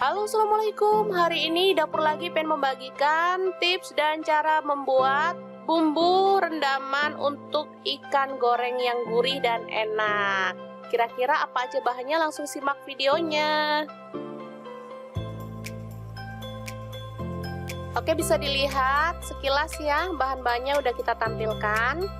Halo, assalamualaikum. Hari ini dapur lagi pengen membagikan tips dan cara membuat bumbu rendaman untuk ikan goreng yang gurih dan enak. Kira-kira apa aja bahannya? Langsung simak videonya. Oke, bisa dilihat sekilas ya, bahan-bahannya udah kita tampilkan.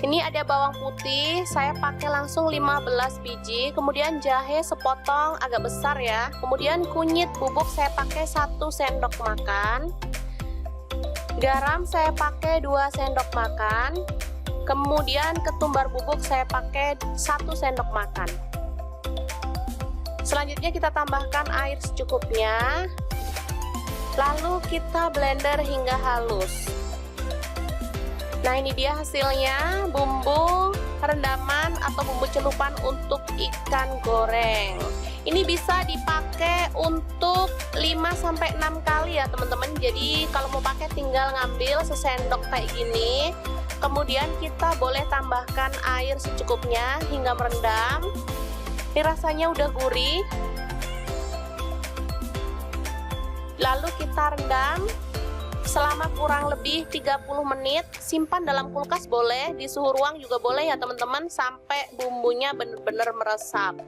Ini ada bawang putih, saya pakai langsung 15 biji, kemudian jahe sepotong agak besar ya, kemudian kunyit bubuk saya pakai 1 sendok makan, garam saya pakai 2 sendok makan, kemudian ketumbar bubuk saya pakai 1 sendok makan. Selanjutnya kita tambahkan air secukupnya, lalu kita blender hingga halus. Nah, ini dia hasilnya, bumbu rendaman atau bumbu celupan untuk ikan goreng. Ini bisa dipakai untuk 5-6 kali ya teman-teman. Jadi kalau mau pakai tinggal ngambil sesendok kayak gini. Kemudian kita boleh tambahkan air secukupnya hingga merendam. Ini rasanya udah gurih. Lalu kita rendam selama kurang lebih 30 menit, simpan dalam kulkas boleh, di suhu ruang juga boleh ya teman-teman, sampai bumbunya benar-benar meresap.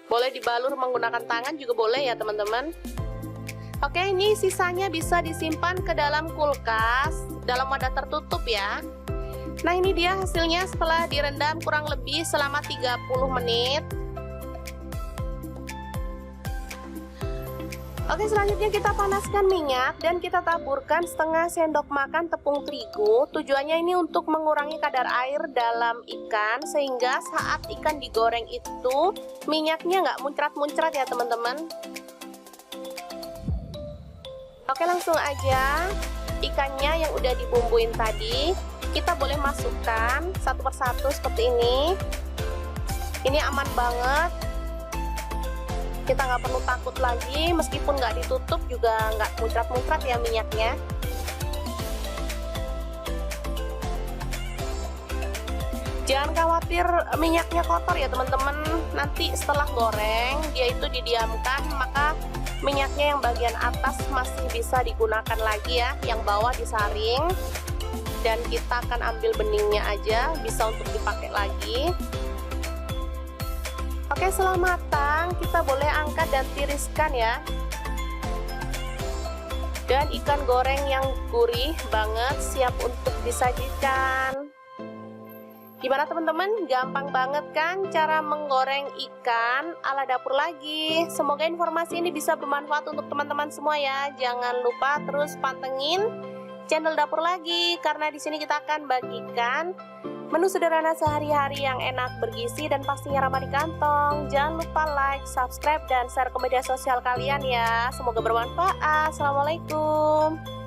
Boleh dibalur menggunakan tangan juga boleh ya teman-teman. Oke, ini sisanya bisa disimpan ke dalam kulkas, dalam wadah tertutup ya. Nah, ini dia hasilnya setelah direndam kurang lebih selama 30 menit. Oke, selanjutnya kita panaskan minyak dan kita taburkan setengah sendok makan tepung terigu. Tujuannya ini untuk mengurangi kadar air dalam ikan, sehingga saat ikan digoreng itu minyaknya nggak muncrat-muncrat ya teman-teman. Oke, langsung aja ikannya yang udah dibumbuin tadi kita boleh masukkan satu persatu seperti ini. Ini aman banget. Kita nggak perlu takut lagi, meskipun nggak ditutup juga nggak muncrat-muncrat ya minyaknya. Jangan khawatir minyaknya kotor ya teman-teman. Nanti setelah goreng dia itu didiamkan, maka minyaknya yang bagian atas masih bisa digunakan lagi ya, yang bawah disaring. Dan kita akan ambil beningnya aja, bisa untuk dipakai lagi. Oke, setelah matang kita boleh angkat dan tiriskan ya. Dan ikan goreng yang gurih banget siap untuk disajikan. Gimana teman-teman? Gampang banget kan cara menggoreng ikan ala dapur lagi. Semoga informasi ini bisa bermanfaat untuk teman-teman semua ya. Jangan lupa terus pantengin channel dapur lagi, karena di sini kita akan bagikan menu sederhana sehari-hari yang enak, bergizi, dan pastinya ramah di kantong. Jangan lupa like, subscribe, dan share ke media sosial kalian ya. Semoga bermanfaat. Assalamualaikum.